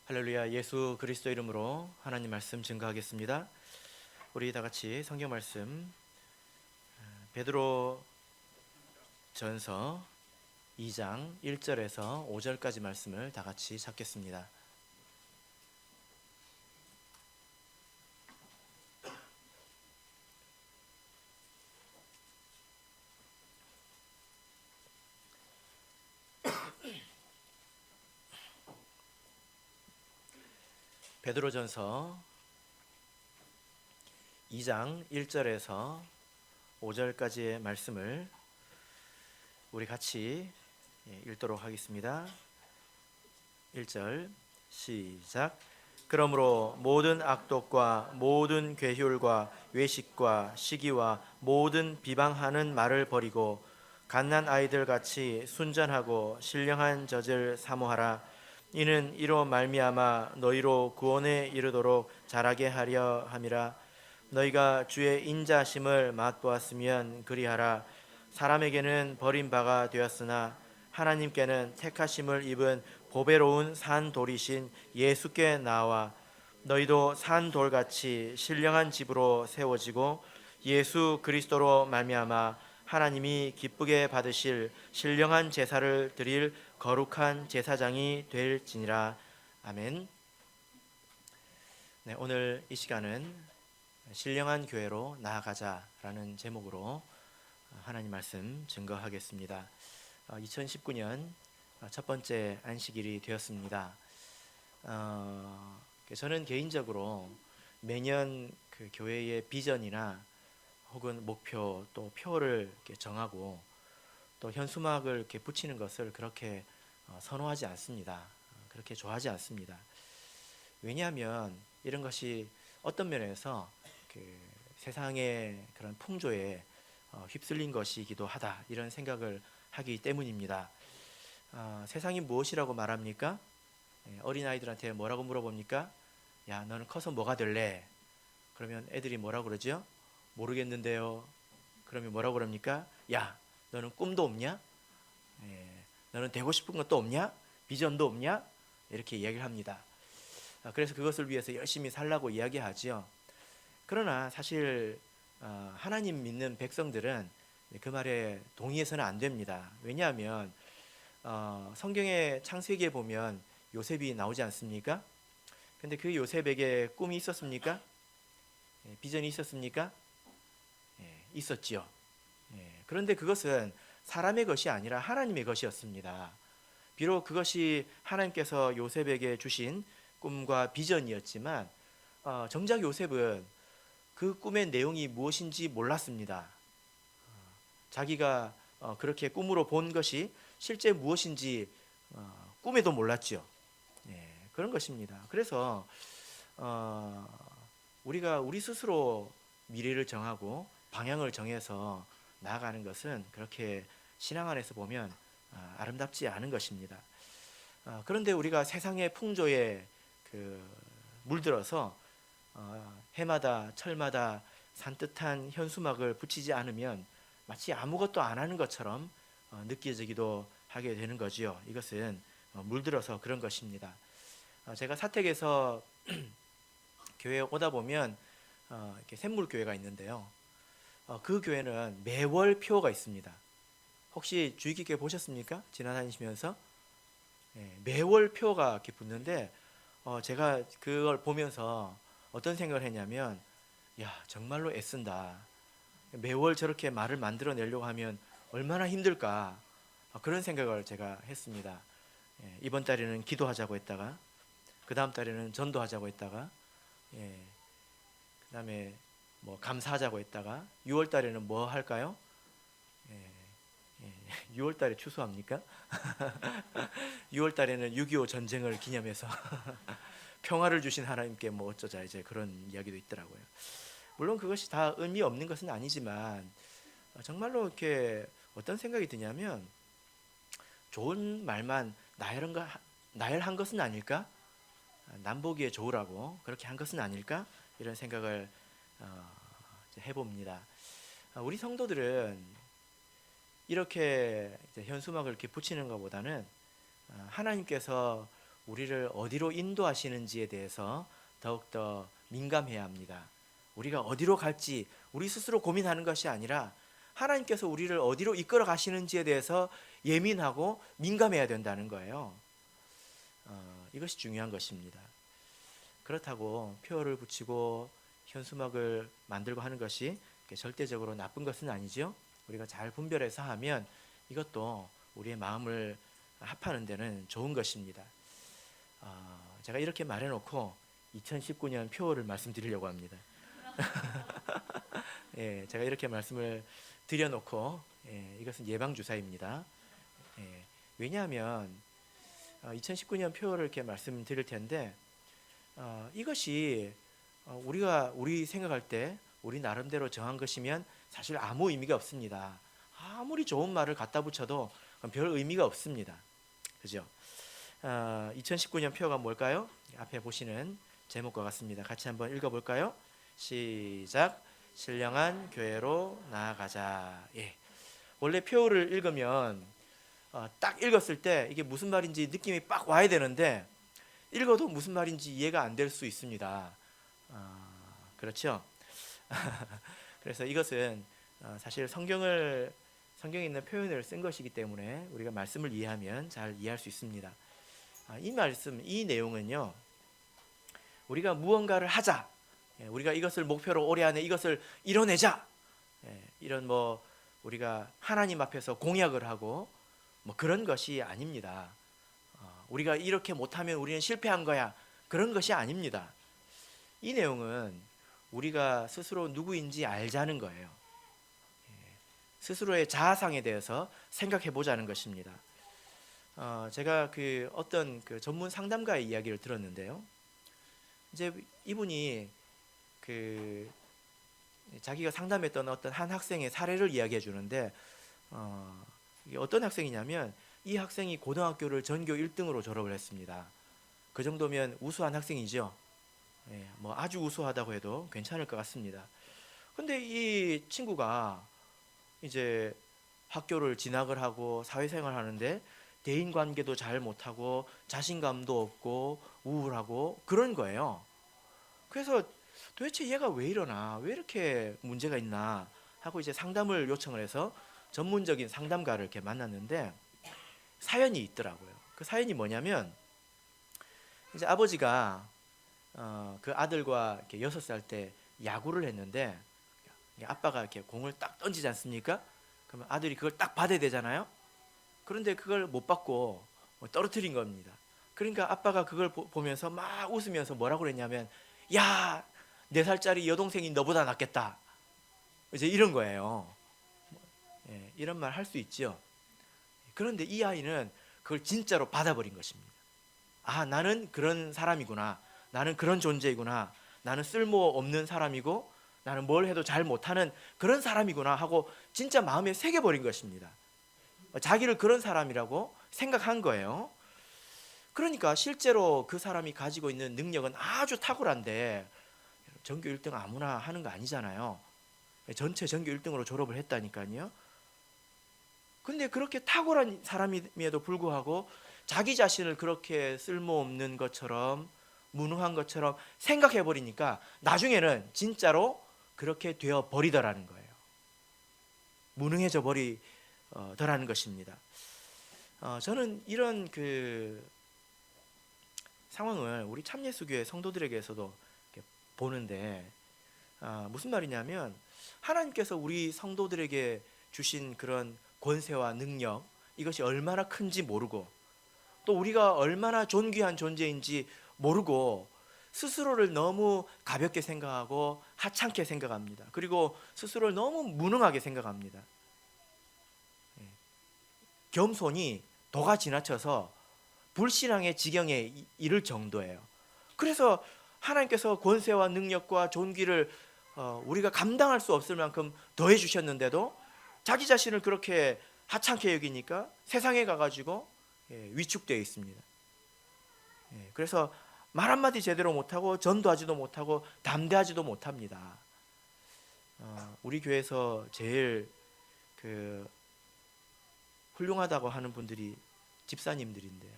할렐루야. 예수 그리스도 이름으로 하나님 말씀 증거하겠습니다. 우리 다 같이 성경 말씀 베드로 전서 2장 1절에서 5절까지 말씀을 다 같이 찾겠습니다. 베드로 전서 2장 1절에서 5절까지의 말씀을 우리 같이 읽도록 하겠습니다. 1절 시작. 그러므로 모든 악독과 모든 괴휼과 외식과 시기와 모든 비방하는 말을 버리고 갓난 아이들 같이 순전하고 신령한 젖을 사모하라. 이는 이로 말미암아 너희로 구원에 이르도록 자라게 하려 함이라. 너희가 주의 인자심을 맛보았으면 그리하라. 사람에게는 버림바가 되었으나 하나님께는 택하심을 입은 보배로운 산 돌이신 예수께 나와 너희도 산 돌같이 신령한 집으로 세워지고 예수 그리스도로 말미암아 하나님이 기쁘게 받으실 신령한 제사를 드릴 거룩한 제사장이 될지니라. 아멘. 네, 오늘 이 시간은 신령한 교회로 나아가자라는 제목으로 하나님 말씀 증거하겠습니다. 2019년 첫 번째 안식일이 되었습니다. 저는 개인적으로 매년 그 교회의 비전이나 혹은 목표 또 표를 이렇게 정하고 또 현수막을 이렇게 붙이는 것을 그렇게 선호하지 않습니다. 그렇게 좋아하지 않습니다. 왜냐하면 이런 것이 어떤 면에서 그 세상의 그런 풍조에 휩쓸린 것이기도 하다, 이런 생각을 하기 때문입니다. 세상이 무엇이라고 말합니까? 어린아이들한테 뭐라고 물어봅니까? 야, 너는 커서 뭐가 될래? 그러면 애들이 뭐라고 그러죠? 모르겠는데요. 그러면 뭐라고 그럽니까? 야, 너는 꿈도 없냐? 너는 되고 싶은 것도 없냐? 비전도 없냐? 이렇게 이야기를 합니다. 그래서 그것을 위해서 열심히 살라고 이야기하지요. 그러나 사실 하나님 믿는 백성들은 그 말에 동의해서는 안 됩니다. 왜냐하면 성경의 창세기에 보면 요셉이 나오지 않습니까? 근데 그 요셉에게 꿈이 있었습니까? 비전이 있었습니까? 있었지요. 그런데 그것은 사람의 것이 아니라 하나님의 것이었습니다. 비록 그것이 하나님께서 요셉에게 주신 꿈과 비전이었지만 정작 요셉은 그 꿈의 내용이 무엇인지 몰랐습니다. 자기가 그렇게 꿈으로 본 것이 실제 무엇인지 꿈에도 몰랐죠. 그런 것입니다. 그래서 우리가 우리 스스로 미래를 정하고 방향을 정해서 나아가는 것은 그렇게 신앙 안에서 보면 아름답지 않은 것입니다. 그런데 우리가 세상의 풍조에 물들어서 해마다 철마다 산뜻한 현수막을 붙이지 않으면 마치 아무것도 안 하는 것처럼 느껴지기도 하게 되는 거지요. 이것은 물들어서 그런 것입니다. 제가 사택에서 교회에 오다 보면 이렇게 샘물교회가 있는데요. 그 교회는 매월 표가 있습니다. 혹시 주의 깊게 보셨습니까? 지나다니시면서 매월 표가 이렇게 붙는데 제가 그걸 보면서 어떤 생각을 했냐면, 야, 정말로 애쓴다. 매월 저렇게 말을 만들어내려고 하면 얼마나 힘들까, 그런 생각을 제가 했습니다. 이번 달에는 기도하자고 했다가 그 다음 달에는 전도하자고 했다가 그 다음에 뭐 감사하자고 했다가 6월 달에는 뭐 할까요? 6월 달에 추수합니까? 6월 달에는 6.25 전쟁을 기념해서 평화를 주신 하나님께 뭐 어쩌자, 이제 그런 이야기도 있더라고요. 물론 그것이 다 의미 없는 것은 아니지만 정말로 이렇게 어떤 생각이 드냐면, 좋은 말만 나열한 것은 아닐까? 남보기에 좋으라고 그렇게 한 것은 아닐까? 이런 생각을 해봅니다. 우리 성도들은 이렇게 현수막을 이렇게 붙이는 것보다는 하나님께서 우리를 어디로 인도하시는지에 대해서 더욱더 민감해야 합니다. 우리가 어디로 갈지 우리 스스로 고민하는 것이 아니라 하나님께서 우리를 어디로 이끌어 가시는지에 대해서 예민하고 민감해야 된다는 거예요. 이것이 중요한 것입니다. 그렇다고 표어를 붙이고 현수막을 만들고 하는 것이 절대적으로 나쁜 것은 아니죠. 우리가 잘 분별해서 하면 이것도 우리의 마음을 합하는 데는 좋은 것입니다. 제가 이렇게 말해놓고 2019년 표어를 말씀드리려고 합니다. 예, 제가 이렇게 말씀을 드려놓고 이것은 예방주사입니다. 왜냐하면 2019년 표어를 이렇게 말씀드릴 텐데 이것이 우리 생각할 때 우리 나름대로 정한 것이면 사실 아무 의미가 없습니다. 아무리 좋은 말을 갖다 붙여도 별 의미가 없습니다. 그죠? 2019년 표어가 뭘까요? 앞에 보시는 제목과 같습니다. 같이 한번 읽어볼까요? 시작. 신령한 교회로 나아가자. 예. 원래 표어를 읽으면 딱 읽었을 때 이게 무슨 말인지 느낌이 빡 와야 되는데 읽어도 무슨 말인지 이해가 안 될 수 있습니다. 그렇죠? 그래서 이것은 사실 성경에 있는 표현을 쓴 것이기 때문에 우리가 말씀을 이해하면 잘 이해할 수 있습니다. 이 내용은요, 우리가 무언가를 하자, 우리가 이것을 목표로 올해 안에 이것을 이뤄내자, 이런 우리가 하나님 앞에서 공약을 하고 그런 것이 아닙니다. 우리가 이렇게 못하면 우리는 실패한 거야, 그런 것이 아닙니다. 이 내용은 우리가 스스로 누구인지 알자는 거예요. 스스로의 자아상에 대해서 생각해 보자는 것입니다. 제가 어떤 전문 상담가의 이야기를 들었는데요. 이제 이분이 자기가 상담했던 어떤 한 학생의 사례를 이야기해 주는데 이게 어떤 학생이냐면 이 학생이 고등학교를 전교 1등으로 졸업을 했습니다. 그 정도면 우수한 학생이죠. 아주 우수하다고 해도 괜찮을 것 같습니다. 근데 이 친구가 이제 학교를 진학을 하고 사회생활을 하는데 대인관계도 잘 못하고 자신감도 없고 우울하고 그런 거예요. 그래서 도대체 얘가 왜 이러나, 왜 이렇게 문제가 있나 하고 이제 상담을 요청을 해서 전문적인 상담가를 이렇게 만났는데 사연이 있더라고요. 그 사연이 뭐냐면 이제 아버지가 그 아들과 이렇게 6살 때 야구를 했는데 아빠가 이렇게 공을 딱 던지지 않습니까? 그러면 아들이 그걸 딱 받아야 되잖아요. 그런데 그걸 못 받고 떨어뜨린 겁니다. 그러니까 아빠가 그걸 보면서 막 웃으면서 뭐라고 그랬냐면, 야, 4살짜리 여동생이 너보다 낫겠다, 이제 이런 거예요. 이런 말 할 수 있죠. 그런데 이 아이는 그걸 진짜로 받아버린 것입니다. 나는 그런 사람이구나, 나는 그런 존재이구나, 나는 쓸모없는 사람이고 나는 뭘 해도 잘 못하는 그런 사람이구나 하고 진짜 마음에 새겨버린 것입니다. 자기를 그런 사람이라고 생각한 거예요. 그러니까 실제로 그 사람이 가지고 있는 능력은 아주 탁월한데 전교 1등 아무나 하는 거 아니잖아요. 전체 전교 1등으로 졸업을 했다니까요. 근데 그렇게 탁월한 사람임에도 불구하고 자기 자신을 그렇게 쓸모없는 것처럼 무능한 것처럼 생각해 버리니까 나중에는 진짜로 그렇게 되어 버리더라는 거예요. 무능해져 버리더라는 것입니다. 저는 이런 상황을 우리 참예수교회 성도들에게서도 보는데 무슨 말이냐면 하나님께서 우리 성도들에게 주신 그런 권세와 능력, 이것이 얼마나 큰지 모르고 또 우리가 얼마나 존귀한 존재인지 모르고 스스로를 너무 가볍게 생각하고 하찮게 생각합니다. 그리고 스스로를 너무 무능하게 생각합니다. 겸손이 도가 지나쳐서 불신앙의 지경에 이를 정도예요. 그래서 하나님께서 권세와 능력과 존귀를 우리가 감당할 수 없을 만큼 더해 주셨는데도 자기 자신을 그렇게 하찮게 여기니까 세상에 가가지고 위축되어 있습니다. 그래서 말 한마디 제대로 못하고 전도하지도 못하고 담대하지도 못합니다. 우리 교회에서 제일 훌륭하다고 하는 분들이 집사님들인데요.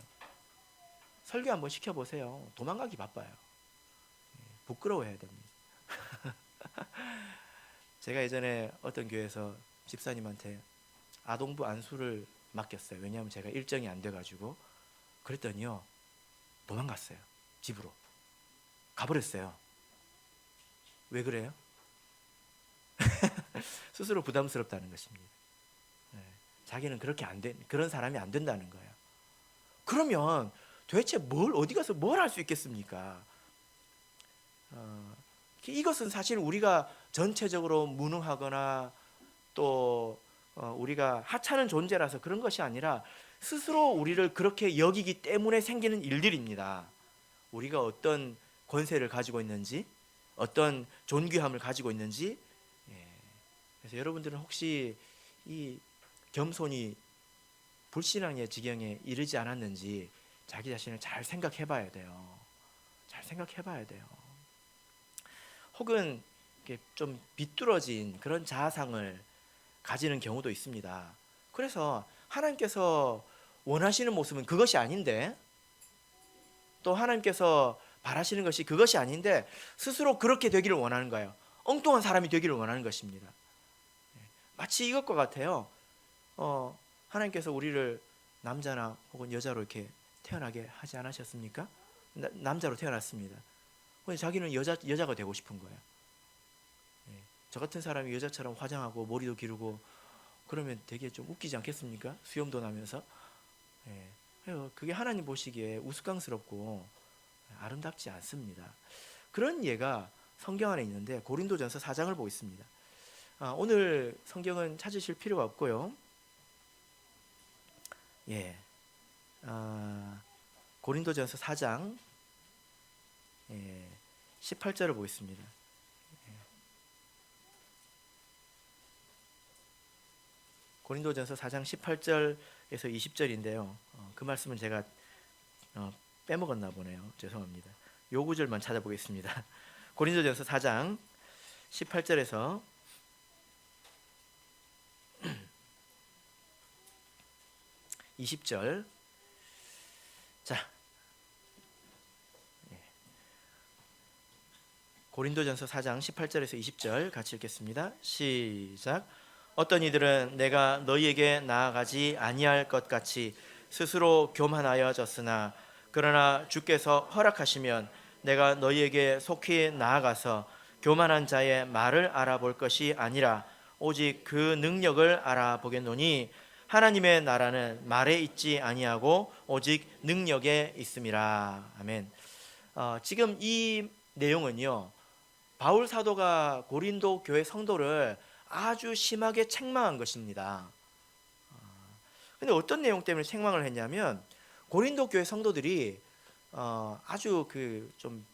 설교 한번 시켜보세요. 도망가기 바빠요. 부끄러워해야 됩니다. 제가 예전에 어떤 교회에서 집사님한테 아동부 안수를 맡겼어요. 왜냐하면 제가 일정이 안 돼가지고. 그랬더니요, 도망갔어요. 집으로 가버렸어요. 왜 그래요? 스스로 부담스럽다는 것입니다. 자기는 그렇게 그런 사람이 안 된다는 거예요. 그러면 도대체 어디 가서 뭘 할 수 있겠습니까? 이것은 사실 우리가 전체적으로 무능하거나 또 우리가 하찮은 존재라서 그런 것이 아니라 스스로 우리를 그렇게 여기기 때문에 생기는 일들입니다. 우리가 어떤 권세를 가지고 있는지, 어떤 존귀함을 가지고 있는지. 그래서 여러분들은 혹시 이 겸손이 불신앙의 지경에 이르지 않았는지 자기 자신을 잘 생각해 봐야 돼요. 잘 생각해 봐야 돼요. 혹은 좀 비뚤어진 그런 자아상을 가지는 경우도 있습니다. 그래서 하나님께서 원하시는 모습은 그것이 아닌데, 또 하나님께서 바라시는 것이 그것이 아닌데 스스로 그렇게 되기를 원하는 거예요. 엉뚱한 사람이 되기를 원하는 것입니다. 마치 이것과 같아요. 하나님께서 우리를 남자나 혹은 여자로 이렇게 태어나게 하지 않으셨습니까? 남자로 태어났습니다. 근데 자기는 여자가 되고 싶은 거예요. 저 같은 사람이 여자처럼 화장하고 머리도 기르고 그러면 되게 좀 웃기지 않겠습니까? 수염도 나면서. 그게 하나님 보시기에 우스꽝스럽고 아름답지 않습니다. 그런 예가 성경 안에 있는데 고린도전서 4장을 보겠습니다. 오늘 성경은 찾으실 필요가 없고요. 고린도전서 4장 18절을 보겠습니다. 고린도전서 4장 18절에서 20절인데요. 그 말씀은 제가 빼먹었나 보네요. 죄송합니다. 요 구절만 찾아보겠습니다. 고린도전서 4장 18절에서 20절. 자, 고린도전서 4장 18절에서 20절 같이 읽겠습니다. 시작. 어떤 이들은 내가 너희에게 나아가지 아니할 것 같이 스스로 교만하여졌으나 그러나 주께서 허락하시면 내가 너희에게 속히 나아가서 교만한 자의 말을 알아볼 것이 아니라 오직 그 능력을 알아보겠노니 하나님의 나라는 말에 있지 아니하고 오직 능력에 있음이라. 아멘. 지금 이 내용은요, 바울 사도가 고린도 교회 성도를 아주 심하게 책망한 것입니다. 근데 어떤 내용 때문에 책망을 했냐면 고린도 교회 성도들이 아주 좀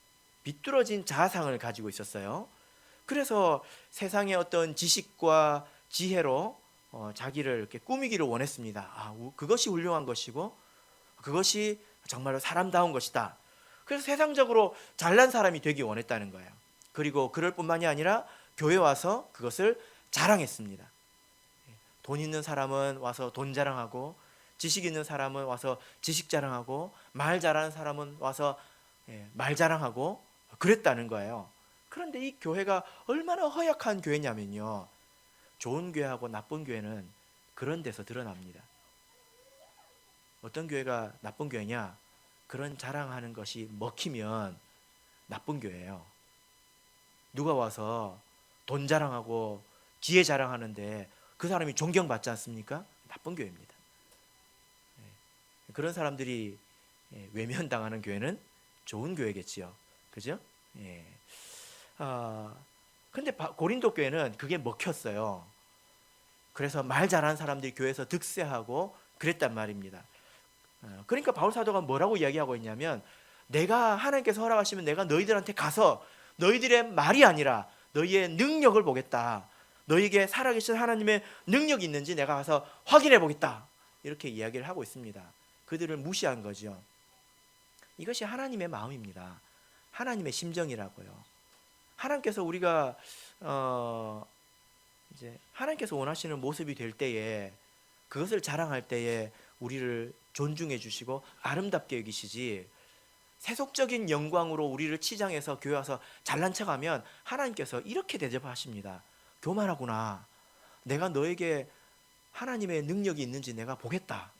비뚤어진 자아상을 가지고 있었어요. 그래서 세상의 어떤 지식과 지혜로 자기를 이렇게 꾸미기를 원했습니다. 그것이 훌륭한 것이고 그것이 정말로 사람다운 것이다. 그래서 세상적으로 잘난 사람이 되기 원했다는 거예요. 그리고 그럴 뿐만이 아니라 교회 와서 그것을 자랑했습니다. 돈 있는 사람은 와서 돈 자랑하고, 지식 있는 사람은 와서 지식 자랑하고, 말 잘하는 사람은 와서 말 자랑하고 그랬다는 거예요. 그런데 이 교회가 얼마나 허약한 교회냐면요, 좋은 교회하고 나쁜 교회는 그런 데서 드러납니다. 어떤 교회가 나쁜 교회냐? 그런 자랑하는 것이 먹히면 나쁜 교회예요. 누가 와서 돈 자랑하고 지혜 자랑하는데 그 사람이 존경받지 않습니까? 나쁜 교회입니다. 그런 사람들이 외면당하는 교회는 좋은 교회겠지요. 그죠? 근데 고린도 교회는 그게 먹혔어요. 그래서 말 잘하는 사람들이 교회에서 득세하고 그랬단 말입니다. 그러니까 바울 사도가 뭐라고 이야기하고 있냐면, 내가 하나님께서 허락하시면 내가 너희들한테 가서 너희들의 말이 아니라 너희의 능력을 보겠다. 너희에게 살아계신 하나님의 능력이 있는지 내가 가서 확인해 보겠다. 이렇게 이야기를 하고 있습니다. 그들을 무시한 거죠. 이것이 하나님의 마음입니다. 하나님의 심정이라고요. 하나님께서 우리가 이제 하나님께서 원하시는 모습이 될 때에, 그것을 자랑할 때에 우리를 존중해 주시고 아름답게 여기시지, 세속적인 영광으로 우리를 치장해서 교회 와서 잘난 척하면 하나님께서 이렇게 대접하십니다. 교만하구나. 내가 너에게 하나님의 능력이 있는지 내가 보겠다.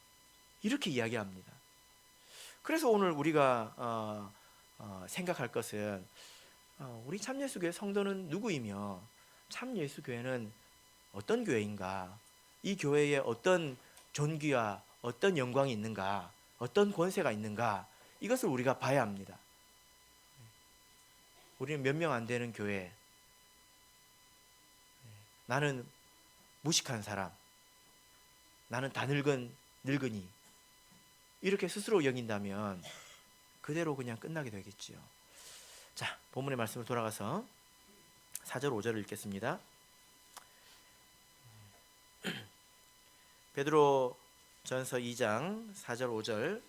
이렇게 이야기합니다. 그래서 오늘 우리가 생각할 것은 우리 참예수교회 성도는 누구이며 참예수교회는 어떤 교회인가, 이 교회에 어떤 존귀와 어떤 영광이 있는가, 어떤 권세가 있는가, 이것을 우리가 봐야 합니다. 우리는 몇 명 안 되는 교회, 나는 무식한 사람, 나는 다 늙은 늙은이, 이렇게 스스로 여긴다면 그대로 그냥 끝나게 되겠지요. 자, 본문의 말씀으로 돌아가서 4절 5절을 읽겠습니다. 베드로 전서 2장 4절 5절.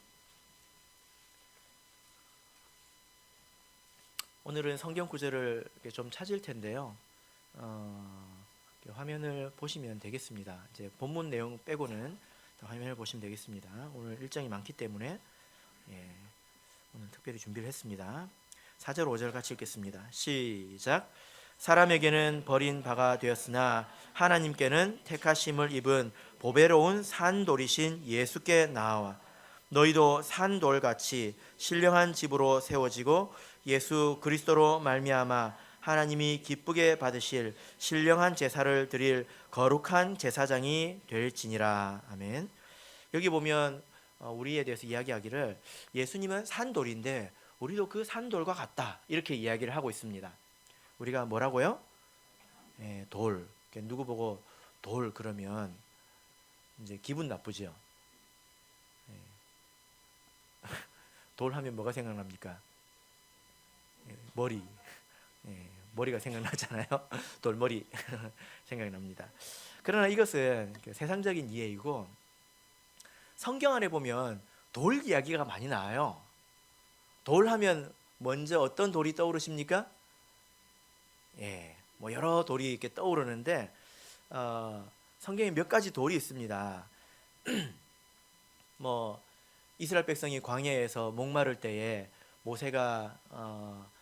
오늘은 성경 구절을 좀 찾을 텐데요. 화면을 보시면 되겠습니다. 이제 본문 내용 빼고는 화면을 보시면 되겠습니다. 오늘 일정이 많기 때문에 오늘 특별히 준비를 했습니다. 4절 5절 같이 읽겠습니다. 시작. 사람에게는 버린 바가 되었으나 하나님께는 택하심을 입은 보배로운 산돌이신 예수께 나와 너희도 산돌같이 신령한 집으로 세워지고 예수 그리스도로 말미암아 하나님이 기쁘게 받으실 신령한 제사를 드릴 거룩한 제사장이 될지니라. 아멘. 여기 보면 우리에 대해서 이야기하기를 예수님은 산돌인데 우리도 그 산돌과 같다, 이렇게 이야기를 하고 있습니다. 우리가 뭐라고요? 돌. 누구 보고 돌 그러면 이제 기분 나쁘죠. 돌 하면 뭐가 생각납니까? 머리. 머리가 생각나잖아요. 돌머리 생각납니다. 그러나 이것은 세상적인 이해이고 성경 안에 보면 돌 이야기가 많이 나와요. 돌 하면 먼저 어떤 돌이 떠오르십니까? 뭐 여러 돌이 이렇게 떠오르는데 성경에 몇 가지 돌이 있습니다. 뭐 이스라엘 백성이 광야에서 목마를 때에 모세가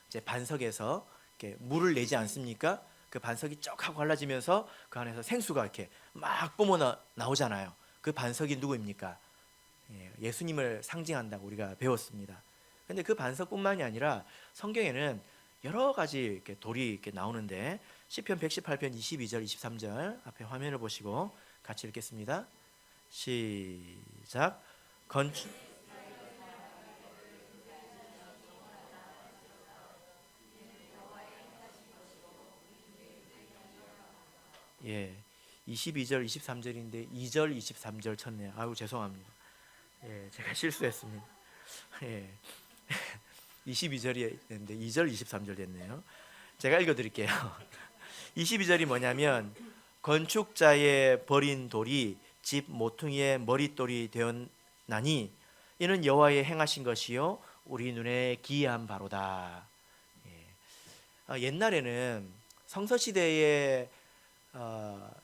이제 반석에서 이렇게 물을 내지 않습니까? 그 반석이 쩍 하고 갈라지면서 그 안에서 생수가 이렇게 막 뿜어 나오잖아요. 그 반석이 누구입니까? 예수님을 상징한다고 우리가 배웠습니다. 근데 그 반석뿐만이 아니라 성경에는 여러 가지 이렇게 돌이 이렇게 나오는데 시편 118편 22절 23절 앞에 화면을 보시고 같이 읽겠습니다. 시작. 건축 22절 23절인데 2절 23절 쳤네요. 아유 죄송합니다. 제가 실수했습니다. 22절이 됐는데 2절 23절 됐네요. 제가 읽어드릴게요. 22절이 뭐냐면 건축자의 버린 돌이 집 모퉁이의 머릿돌이 되었나니 이는 여호와의 행하신 것이요 우리 눈에 기이한 바로다. 옛날에는 성서시대에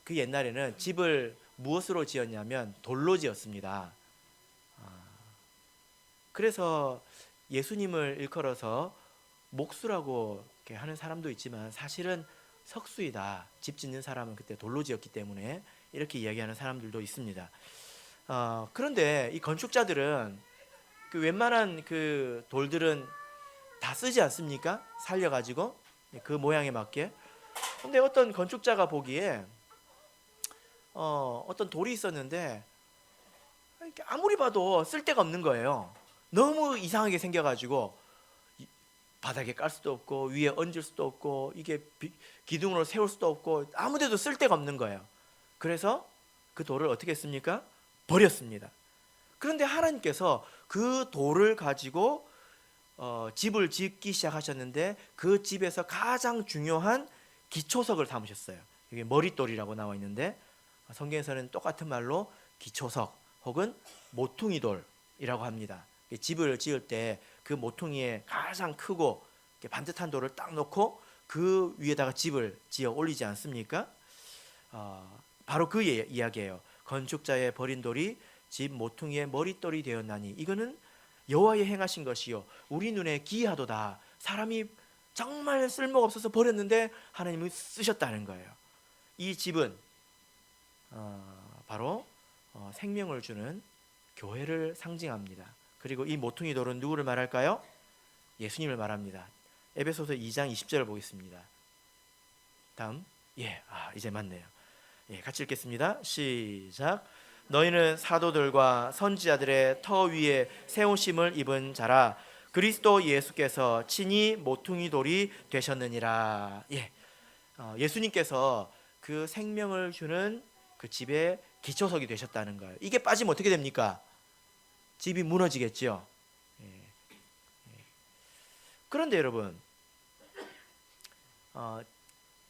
그 옛날에는 집을 무엇으로 지었냐면 돌로 지었습니다. 그래서 예수님을 일컬어서 목수라고 이렇게 하는 사람도 있지만 사실은 석수이다. 집 짓는 사람은 그때 돌로 지었기 때문에 이렇게 이야기하는 사람들도 있습니다. 그런데 이 건축자들은 그 웬만한 그 돌들은 다 쓰지 않습니까? 살려가지고 그 모양에 맞게. 근데 어떤 건축자가 보기에 어떤 돌이 있었는데 아무리 봐도 쓸데가 없는 거예요. 너무 이상하게 생겨가지고 바닥에 깔 수도 없고 위에 얹을 수도 없고 이게 기둥으로 세울 수도 없고 아무데도 쓸데가 없는 거예요. 그래서 그 돌을 어떻게 했습니까? 버렸습니다. 그런데 하나님께서 그 돌을 가지고 집을 짓기 시작하셨는데 그 집에서 가장 중요한 기초석을 담으셨어요. 이게 머릿돌이라고 나와 있는데 성경에서는 똑같은 말로 기초석 혹은 모퉁이돌이라고 합니다. 집을 지을 때 그 모퉁이에 가장 크고 반듯한 돌을 딱 놓고 그 위에다가 집을 지어 올리지 않습니까? 바로 그 이야기예요. 건축자의 버린 돌이 집 모퉁이의 머릿돌이 되었나니 이거는 여호와의 행하신 것이요 우리 눈에 기이하도다. 사람이 정말 쓸모가 없어서 버렸는데 하나님이 쓰셨다는 거예요. 이 집은 바로 생명을 주는 교회를 상징합니다. 그리고 이 모퉁이 돌은 누구를 말할까요? 예수님을 말합니다. 에베소서 2장 20절을 보겠습니다. 다음, 이제 맞네요. 같이 읽겠습니다. 시작. 너희는 사도들과 선지자들의 터 위에 세우심을 입은 자라. 그리스도 예수께서 친히 모퉁이 돌이 되셨느니라. 예수님께서 그 생명을 주는 그 집의 기초석이 되셨다는 거예요. 이게 빠지면 어떻게 됩니까? 집이 무너지겠죠. 그런데 여러분,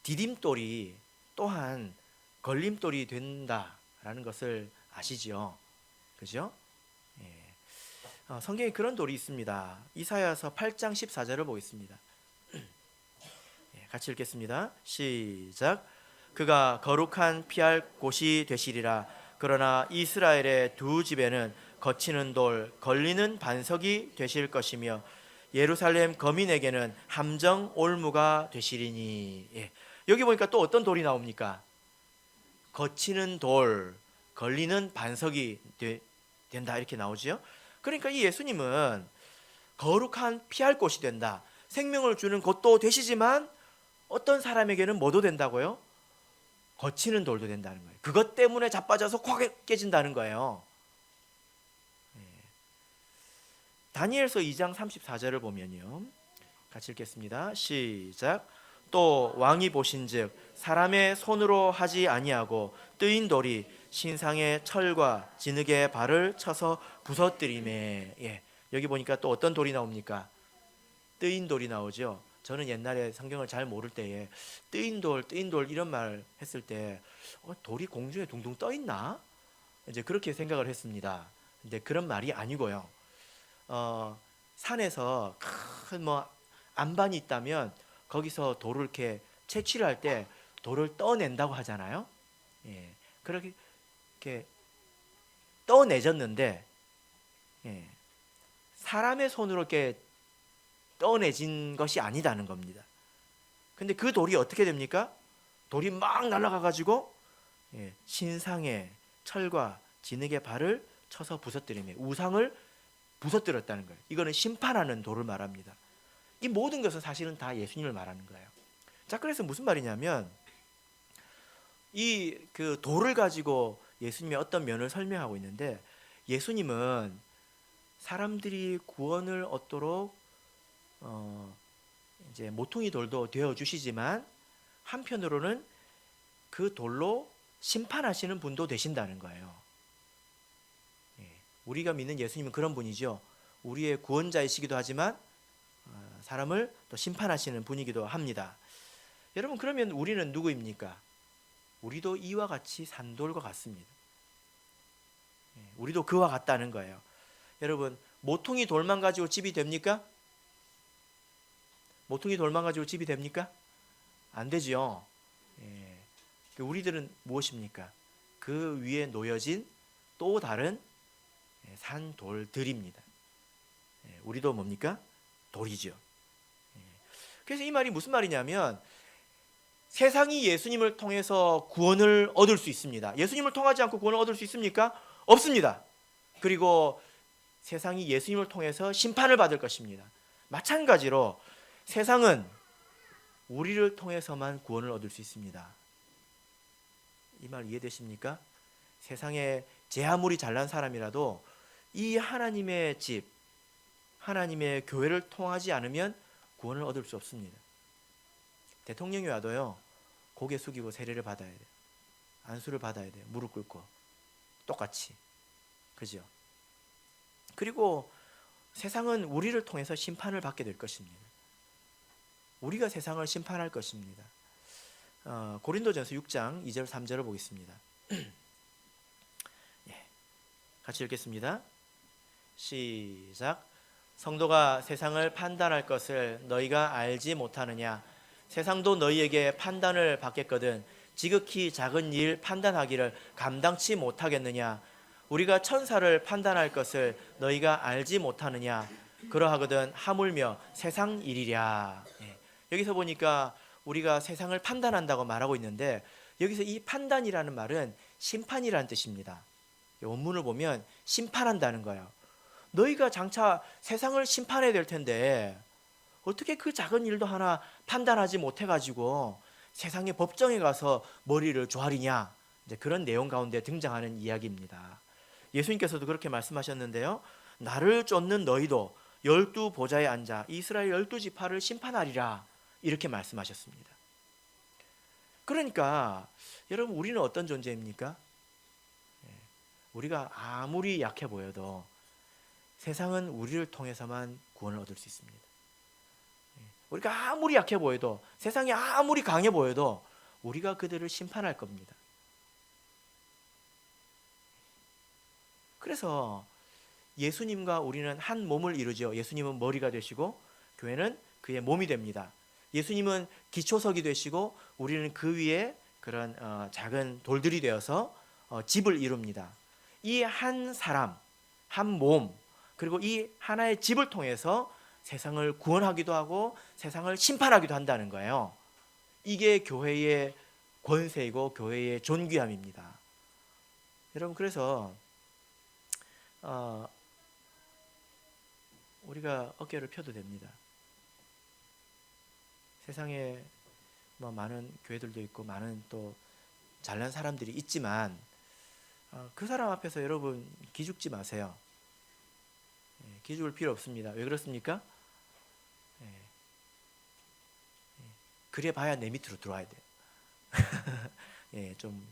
디딤돌이 또한 걸림돌이 된다라는 것을 아시죠? 그죠? 성경에 그런 돌이 있습니다. 이사야서 8장 14절을 보겠습니다. 같이 읽겠습니다. 시작. 그가 거룩한 피할 곳이 되시리라. 그러나 이스라엘의 두 집에는 거치는 돌, 걸리는 반석이 되실 것이며 예루살렘 거민에게는 함정 올무가 되시리니. 여기 보니까 또 어떤 돌이 나옵니까? 거치는 돌, 걸리는 반석이 된다 이렇게 나오죠. 그러니까 이 예수님은 거룩한 피할 곳이 된다. 생명을 주는 곳도 되시지만 어떤 사람에게는 뭐도 된다고요? 거치는 돌도 된다는 거예요. 그것 때문에 자빠져서 콱 깨진다는 거예요. 다니엘서 2장 34절을 보면요, 같이 읽겠습니다. 시작. 또 왕이 보신즉 사람의 손으로 하지 아니하고 뜨인 돌이 신상의 철과 진흙의 발을 쳐서 부서뜨리매. 여기 보니까 또 어떤 돌이 나옵니까? 뜨인 돌이 나오죠. 저는 옛날에 성경을 잘 모를 때에 뜨인 돌 이런 말 했을 때 돌이 공중에 둥둥 떠 있나? 이제 그렇게 생각을 했습니다. 근데 그런 말이 아니고요. 산에서 큰 안반이 있다면 거기서 돌을 이렇게 채취를 할 때 돌을 떠낸다고 하잖아요. 그렇게 이렇게 떠내졌는데 사람의 손으로 이렇게 떠내진 것이 아니다는 겁니다. 근데 그 돌이 어떻게 됩니까? 돌이 막 날아가 가지고 신상의 철과 진흙의 발을 쳐서 부서뜨리며 우상을 부서뜨렸다는 거예요. 이거는 심판하는 돌을 말합니다. 이 모든 것은 사실은 다 예수님을 말하는 거예요. 자, 그래서 무슨 말이냐면 이 그 돌을 가지고 예수님의 어떤 면을 설명하고 있는데, 예수님은 사람들이 구원을 얻도록 이제 모퉁이 돌도 되어 주시지만 한편으로는 그 돌로 심판하시는 분도 되신다는 거예요. 우리가 믿는 예수님은 그런 분이죠. 우리의 구원자이시기도 하지만 사람을 또 심판하시는 분이기도 합니다. 여러분, 그러면 우리는 누구입니까? 우리도 이와 같이 산돌과 같습니다. 우리도 그와 같다는 거예요. 여러분, 모퉁이 돌만 가지고 집이 됩니까? 모퉁이 돌만 가지고 집이 됩니까? 안 되지요. 우리들은 무엇입니까? 그 위에 놓여진 또 다른 산돌들입니다. 우리도 뭡니까? 돌이죠. 그래서 이 말이 무슨 말이냐면, 세상이 예수님을 통해서 구원을 얻을 수 있습니다. 예수님을 통하지 않고 구원을 얻을 수 있습니까? 없습니다. 그리고 세상이 예수님을 통해서 심판을 받을 것입니다. 마찬가지로 세상은 우리를 통해서만 구원을 얻을 수 있습니다. 이 말 이해되십니까? 세상에 제 아무리 잘난 사람이라도 이 하나님의 집, 하나님의 교회를 통하지 않으면 구원을 얻을 수 없습니다. 대통령이 와도요, 고개 숙이고 세례를 받아야 돼요. 안수를 받아야 돼요. 무릎 꿇고 똑같이. 그죠? 그리고 세상은 우리를 통해서 심판을 받게 될 것입니다. 우리가 세상을 심판할 것입니다. 고린도전서 6장 2절 3절을 보겠습니다. 같이 읽겠습니다. 시작. 성도가 세상을 판단할 것을 너희가 알지 못하느냐? 세상도 너희에게 판단을 받겠거든 지극히 작은 일 판단하기를 감당치 못하겠느냐? 우리가 천사를 판단할 것을 너희가 알지 못하느냐? 그러하거든 하물며 세상 일이랴. 예. 여기서 보니까 우리가 세상을 판단한다고 말하고 있는데, 여기서 이 판단이라는 말은 심판이라는 뜻입니다. 원문을 보면 심판한다는 거예요. 너희가 장차 세상을 심판해야 될 텐데 어떻게 그 작은 일도 하나 판단하지 못해가지고 세상의 법정에 가서 머리를 조아리냐? 이제 그런 내용 가운데 등장하는 이야기입니다. 예수님께서도 그렇게 말씀하셨는데요. 나를 쫓는 너희도 12보좌에 앉아 이스라엘 12지파를 심판하리라, 이렇게 말씀하셨습니다. 그러니까 여러분, 우리는 어떤 존재입니까? 우리가 아무리 약해 보여도 세상은 우리를 통해서만 구원을 얻을 수 있습니다. 우리가 아무리 약해 보여도, 세상이 아무리 강해 보여도 우리가 그들을 심판할 겁니다. 그래서 예수님과 우리는 한 몸을 이루죠. 예수님은 머리가 되시고 교회는 그의 몸이 됩니다. 예수님은 기초석이 되시고 우리는 그 위에 그런 작은 돌들이 되어서 집을 이룹니다. 이 한 사람, 한 몸, 그리고 이 하나의 집을 통해서 세상을 구원하기도 하고 세상을 심판하기도 한다는 거예요. 이게 교회의 권세이고 교회의 존귀함입니다. 여러분, 그래서 우리가 어깨를 펴도 됩니다. 세상에 뭐 많은 교회들도 있고 많은 또 잘난 사람들이 있지만 그 사람 앞에서 여러분 기죽지 마세요. 기죽을 필요 없습니다. 왜 그렇습니까? 그래 봐야 내 밑으로 들어와야 돼요. 좀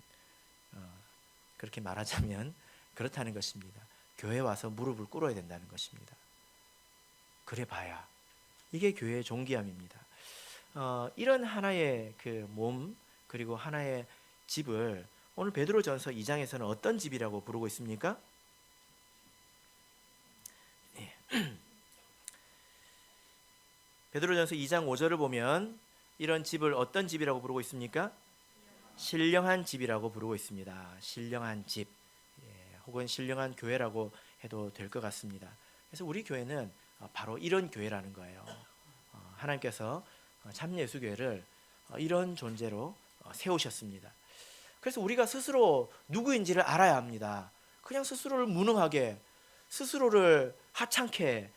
그렇게 말하자면 그렇다는 것입니다. 교회 와서 무릎을 꿇어야 된다는 것입니다. 그래 봐야. 이게 교회의 존귀함입니다. 이런 하나의 그 몸, 그리고 하나의 집을 오늘 베드로전서 2장에서는 어떤 집이라고 부르고 있습니까? 베드로전서 2장 5절을 보면 이런 집을 어떤 집이라고 부르고 있습니까? 신령한 집이라고 부르고 있습니다. 신령한 집, 혹은 신령한 교회라고 해도 될 것 같습니다. 그래서 우리 교회는 바로 이런 교회라는 거예요. 하나님께서 참예수교회를 이런 존재로 세우셨습니다. 그래서 우리가 스스로 누구인지를 알아야 합니다. 그냥 스스로를 무능하게, 스스로를 하찮게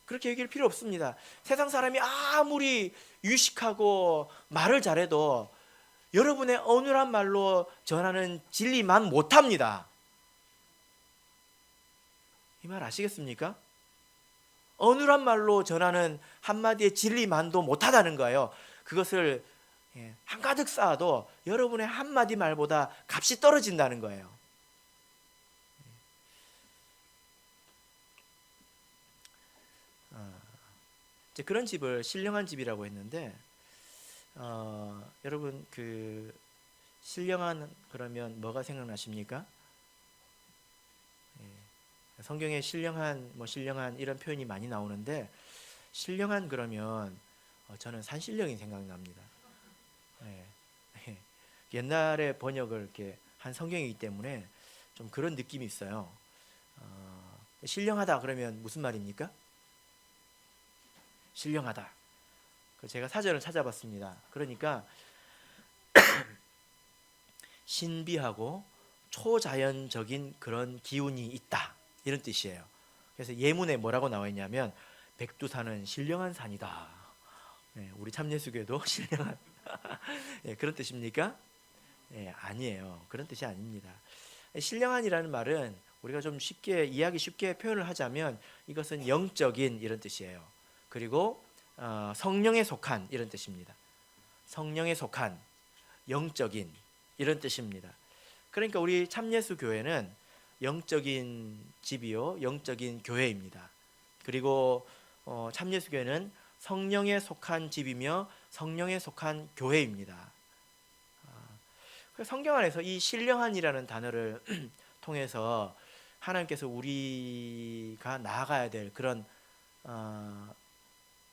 그렇게 얘기할 필요 없습니다. 세상 사람이 아무리 유식하고 말을 잘해도 여러분의 어눌한 말로 전하는 진리만 못합니다. 이 말 아시겠습니까? 어눌한 말로 전하는 한마디의 진리만도 못하다는 거예요. 그것을 한가득 쌓아도 여러분의 한마디 말보다 값이 떨어진다는 거예요. 이제 그런 집을 신령한 집이라고 했는데, 여러분 그 신령한 그러면 뭐가 생각나십니까? 성경에 신령한, 신령한 이런 표현이 많이 나오는데, 신령한 그러면 저는 산신령이 생각납니다. 옛날에 번역을 이렇게 한 성경이기 때문에 좀 그런 느낌이 있어요. 신령하다 그러면 무슨 말입니까? 신령하다. 제가 사전을 찾아봤습니다. 그러니까 신비하고 초자연적인 그런 기운이 있다, 이런 뜻이에요. 그래서 예문에 뭐라고 나와 있냐면 백두산은 신령한 산이다. 우리 참예수교도 신령한 그런 뜻입니까? 아니에요. 그런 뜻이 아닙니다. 신령한이라는 말은 우리가 좀 쉽게 이해하기 쉽게 표현을 하자면 이것은 영적인 이런 뜻이에요. 그리고 성령에 속한 이런 뜻입니다. 성령에 속한, 영적인 이런 뜻입니다. 그러니까 우리 참예수 교회는 영적인 집이요, 영적인 교회입니다. 그리고 참예수 교회는 성령에 속한 집이며 성령에 속한 교회입니다. 성경 안에서 이 신령한이라는 단어를 통해서 하나님께서 우리가 나아가야 될 그런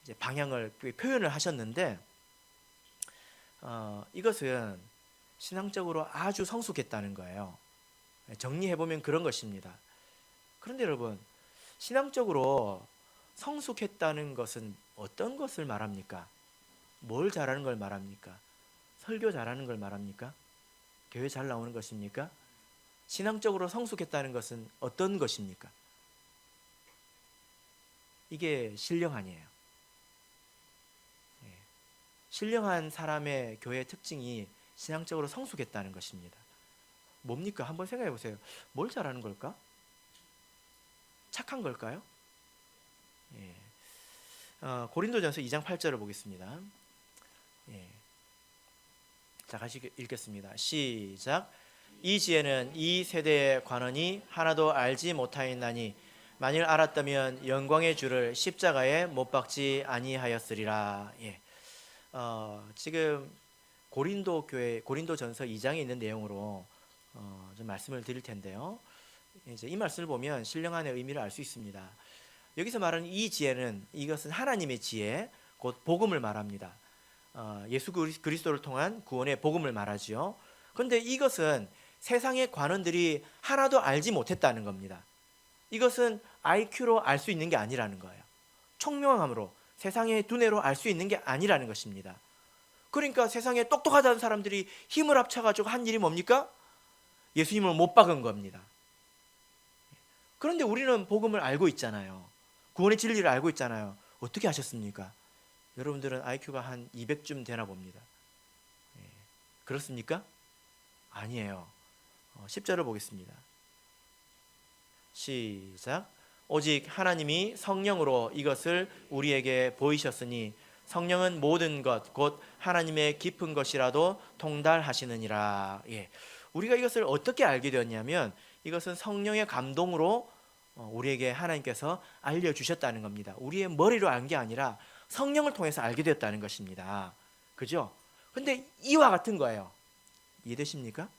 이제 방향을 표현을 하셨는데, 이것은 신앙적으로 아주 성숙했다는 거예요. 정리해 보면 그런 것입니다. 그런데 여러분, 신앙적으로 성숙했다는 것은 어떤 것을 말합니까? 뭘 잘하는 걸 말합니까? 설교 잘하는 걸 말합니까? 교회 잘 나오는 것입니까? 신앙적으로 성숙했다는 것은 어떤 것입니까? 이게 신령한이에요. 신령한 사람의 교회 특징이 신앙적으로 성숙했다는 것입니다. 뭡니까? 한번 생각해 보세요. 뭘 잘하는 걸까? 착한 걸까요? 고린도전서 2장 8절을 보겠습니다. 자, 같이 읽겠습니다. 시작. 이 지혜는 이 세대의 관원이 하나도 알지 못하였나니 만일 알았다면 영광의 주를 십자가에 못 박지 아니하였으리라. 지금 고린도 교회 고린도전서 2장에 있는 내용으로 좀 말씀을 드릴 텐데요. 이제 이 말씀을 보면 신령한의 의미를 알 수 있습니다. 여기서 말하는 이 지혜는 이것은 하나님의 지혜, 곧 복음을 말합니다. 예수 그리스도를 통한 구원의 복음을 말하지요. 그런데 이것은 세상의 관원들이 하나도 알지 못했다는 겁니다. 이것은 IQ로 알 수 있는 게 아니라는 거예요. 총명함으로 세상의 두뇌로 알 수 있는 게 아니라는 것입니다. 그러니까 세상에 똑똑하다는 사람들이 힘을 합쳐가지고 한 일이 뭡니까? 예수님을 못 박은 겁니다. 그런데 우리는 복음을 알고 있잖아요. 구원의 진리를 알고 있잖아요. 어떻게 하셨습니까? 여러분들은 IQ가 한 200쯤 되나 봅니다. 그렇습니까? 아니에요. 10절을 보겠습니다. 시작. 오직 하나님이 성령으로 이것을 우리에게 보이셨으니 성령은 모든 것 곧 하나님의 깊은 것이라도 통달하시느니라. 우리가 이것을 어떻게 알게 되었냐면 이것은 성령의 감동으로 우리에게 하나님께서 알려주셨다는 겁니다. 우리의 머리로 안 게 아니라 성령을 통해서 알게 되었다는 것입니다. 그죠? 근데 이와 같은 거예요. 이해되십니까?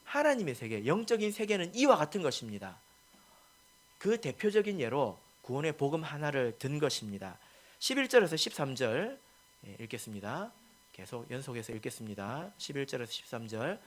하나님의 세계, 영적인 세계는 이와 같은 것입니다. 그 대표적인 예로 구원의 복음 하나를 든 것입니다. 11절에서 13절 읽겠습니다. 계속 연속해서 읽겠습니다. 11절에서 13절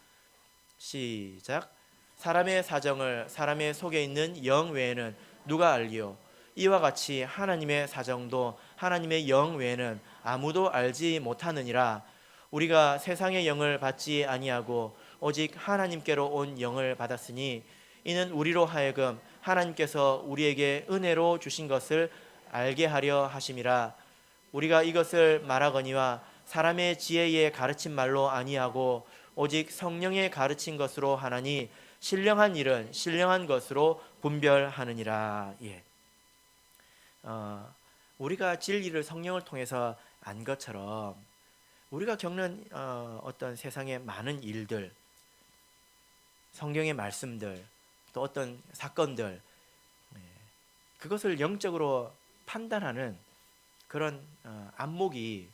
시작. 사람의 사정을 사람의 속에 있는 영 외에는 누가 알리요? 이와 같이 하나님의 사정도 하나님의 영 외에는 아무도 알지 못하느니라. 우리가 세상의 영을 받지 아니하고 오직 하나님께로 온 영을 받았으니 이는 우리로 하여금 하나님께서 우리에게 은혜로 주신 것을 알게 하려 하심이라. 우리가 이것을 말하거니와 사람의 지혜의 가르친 말로 아니하고 오직 성령의 가르친 것으로 하나니 신령한 일은 신령한 것으로 분별하느니라. 우리가 진리를 성령을 통해서 안 것처럼 우리가 겪는 어떤 세상의 많은 일들, 성경의 말씀들, 또 어떤 사건들, 그것을 영적으로 판단하는 그런 안목이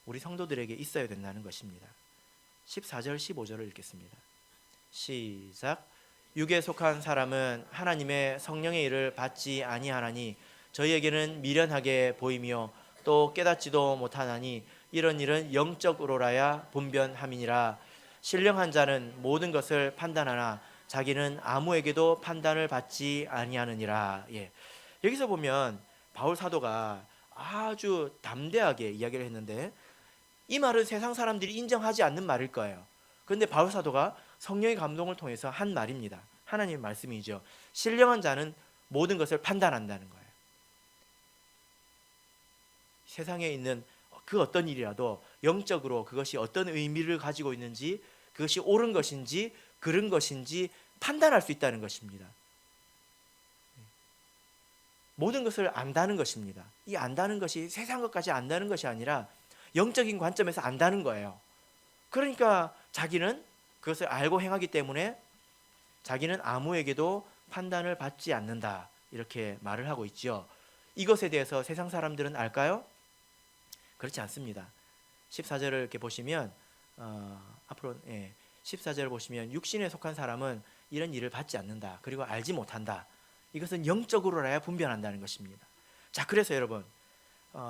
우리 성도들에게 있어야 된다는 것입니다. 14절 15절을 읽겠습니다. 시작. 육에 속한 사람은 하나님의 성령의 일을 받지 아니하나니 저희에게는 미련하게 보이며 또 깨닫지도 못하나니 이런 일은 영적으로라야 분변함이니라. 신령한 자는 모든 것을 판단하나 자기는 아무에게도 판단을 받지 아니하느니라. 여기서 보면 바울 사도가 아주 담대하게 이야기를 했는데 이 말은 세상 사람들이 인정하지 않는 말일 거예요. 그런데 바울 사도가 성령의 감동을 통해서 한 말입니다. 하나님의 말씀이죠. 신령한 자는 모든 것을 판단한다는 거예요. 세상에 있는 그 어떤 일이라도 영적으로 그것이 어떤 의미를 가지고 있는지, 그것이 옳은 것인지 그른 것인지 판단할 수 있다는 것입니다. 모든 것을 안다는 것입니다. 이 안다는 것이 세상 것까지 안다는 것이 아니라 영적인 관점에서 안다는 거예요. 그러니까 자기는 그것을 알고 행하기 때문에 자기는 아무에게도 판단을 받지 않는다, 이렇게 말을 하고 있죠. 이것에 대해서 세상 사람들은 알까요? 그렇지 않습니다. 14절을 이렇게 보시면 앞으로 14절을 보시면 육신에 속한 사람은 이런 일을 받지 않는다, 그리고 알지 못한다. 이것은 영적으로라야 분별한다는 것입니다. 자, 그래서 여러분,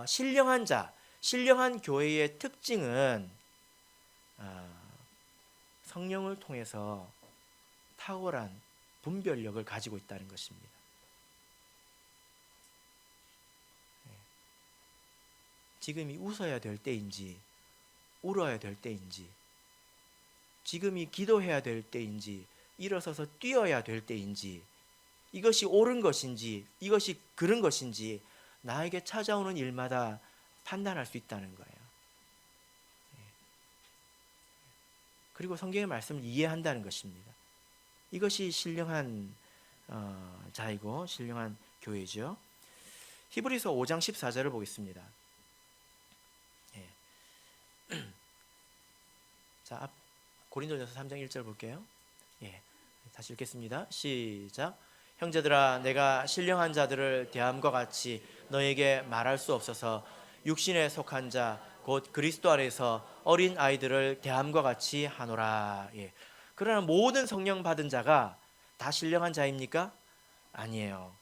신령한 자, 신령한 교회의 특징은 성령을 통해서 탁월한 분별력을 가지고 있다는 것입니다. 지금이 웃어야 될 때인지 울어야 될 때인지, 지금이 기도해야 될 때인지 일어서서 뛰어야 될 때인지, 이것이 옳은 것인지 이것이 그른 것인지 나에게 찾아오는 일마다 판단할 수 있다는 거예요. 그리고 성경의 말씀을 이해한다는 것입니다. 이것이 신령한 자이고 신령한 교회죠. 히브리서 5장 14절을 보겠습니다. 자, 고린도전서 3장 1절 볼게요. 다시 읽겠습니다. 시작. 형제들아, 내가 신령한 자들을 대함과 같이 너에게 말할 수 없어서 육신에 속한 자 곧 그리스도 안에서 어린 아이들을 대함과 같이 하노라. 그러나 모든 성령 받은 자가 다 신령한 자입니까? 아니에요.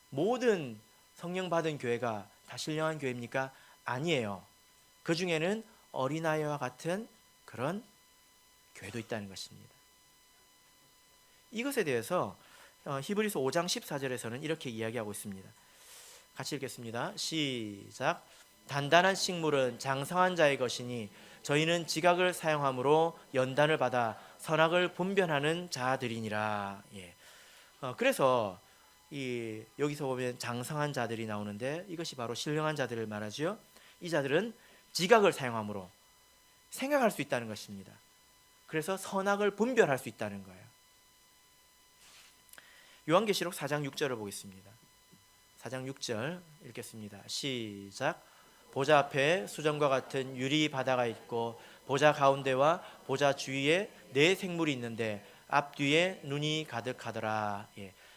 모든 성령 받은 교회가 다 신령한 교회입니까? 아니에요. 그 중에는 어린아이와 같은 그런 교회도 있다는 것입니다. 이것에 대해서 히브리서 5장 14절에서는 이렇게 이야기하고 있습니다. 같이 읽겠습니다. 시작. 단단한 식물은 장성한 자의 것이니 저희는 지각을 사용함으로 연단을 받아 선악을 분별하는 자들이니라. 그래서 여기서 보면 장성한 자들이 나오는데 이것이 바로 신령한 자들을 말하죠. 이 자들은 지각을 사용함으로 생각할 수 있다는 것입니다. 그래서 선악을 분별할 수 있다는 거예요. 요한계시록 4장 6절을 보겠습니다. 4장 6절 읽겠습니다. 시작. 보좌 앞에 수정과 같은 유리 바다가 있고 보좌 가운데와 보좌 주위에 네 생물이 있는데 앞뒤에 눈이 가득하더라.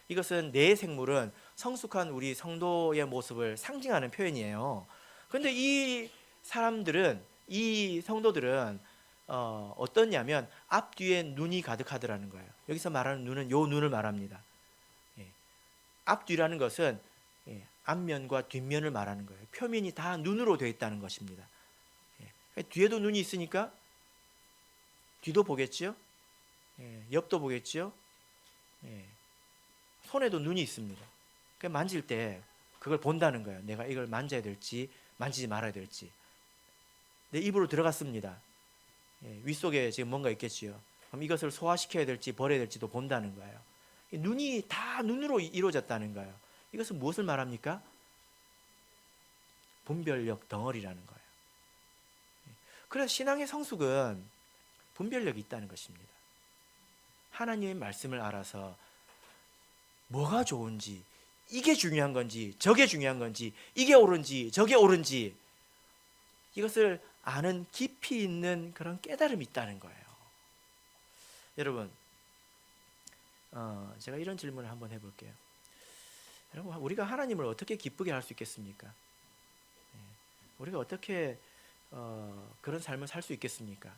이것은 네 생물은 성숙한 우리 성도의 모습을 상징하는 표현이에요. 그런데 이 사람들은, 이 성도들은 어떠냐면 앞뒤에 눈이 가득하더라는 거예요. 여기서 말하는 눈은 요 눈을 말합니다. 앞뒤라는 것은 앞면과 뒷면을 말하는 거예요. 표면이 다 눈으로 되어 있다는 것입니다. 뒤에도 눈이 있으니까 뒤도 보겠죠. 옆도 보겠죠. 손에도 눈이 있습니다. 만질 때 그걸 본다는 거예요. 내가 이걸 만져야 될지 만지지 말아야 될지. 내 입으로 들어갔습니다. 윗속에 지금 뭔가 있겠지요. 그럼 이것을 소화시켜야 될지 버려야 될지도 본다는 거예요. 눈이 다 눈으로 이루어졌다는 거예요. 이것은 무엇을 말합니까? 분별력 덩어리라는 거예요. 그래서 신앙의 성숙은 분별력이 있다는 것입니다. 하나님의 말씀을 알아서 뭐가 좋은지, 이게 중요한 건지 저게 중요한 건지, 이게 옳은지 저게 옳은지, 이것을 아는 깊이 있는 그런 깨달음이 있다는 거예요. 여러분, 제가 이런 질문을 한번 해볼게요. 여러분, 우리가 하나님을 어떻게 기쁘게 할 수 있겠습니까? 우리가 어떻게 그런 삶을 살 수 있겠습니까?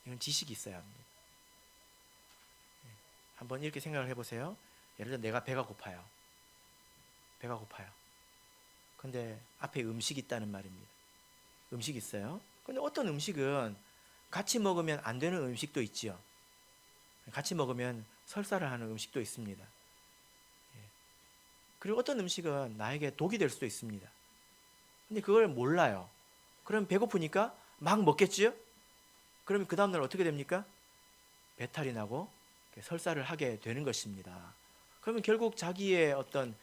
이건 지식이 있어야 합니다. 한번 이렇게 생각을 해보세요. 예를 들어 내가 배가 고파요. 배가 고파요. 근데 앞에 음식이 있다는 말입니다. 음식이 있어요. 근데 어떤 음식은 같이 먹으면 안 되는 음식도 있지요. 같이 먹으면 설사를 하는 음식도 있습니다. 그리고 어떤 음식은 나에게 독이 될 수도 있습니다. 근데 그걸 몰라요. 그럼 배고프니까 막 먹겠지요? 그러면 그 다음날 어떻게 됩니까? 배탈이 나고 설사를 하게 되는 것입니다. 그러면 결국 자기의 어떤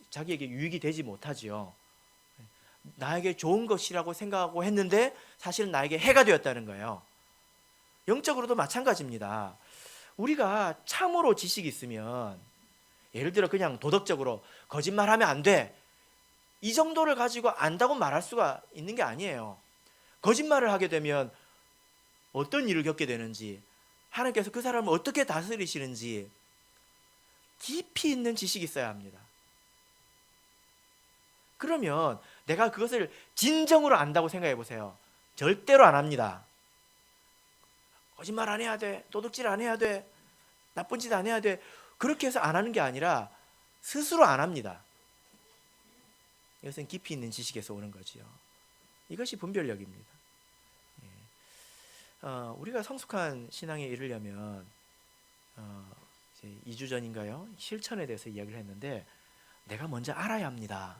자기에게 유익이 되지 못하지요. 나에게 좋은 것이라고 생각하고 했는데 사실은 나에게 해가 되었다는 거예요. 영적으로도 마찬가지입니다. 우리가 참으로 지식이 있으면, 예를 들어 그냥 도덕적으로 거짓말하면 안 돼, 이 정도를 가지고 안다고 말할 수가 있는 게 아니에요. 거짓말을 하게 되면 어떤 일을 겪게 되는지, 하나님께서 그 사람을 어떻게 다스리시는지 깊이 있는 지식이 있어야 합니다. 그러면 내가 그것을 진정으로 안다고 생각해 보세요. 절대로 안 합니다. 거짓말 안 해야 돼, 도둑질 안 해야 돼, 나쁜 짓 안 해야 돼, 그렇게 해서 안 하는 게 아니라 스스로 안 합니다. 이것은 깊이 있는 지식에서 오는 거지요. 이것이 분별력입니다. 우리가 성숙한 신앙에 이르려면 이제 2주 전인가요? 실천에 대해서 이야기를 했는데 내가 먼저 알아야 합니다.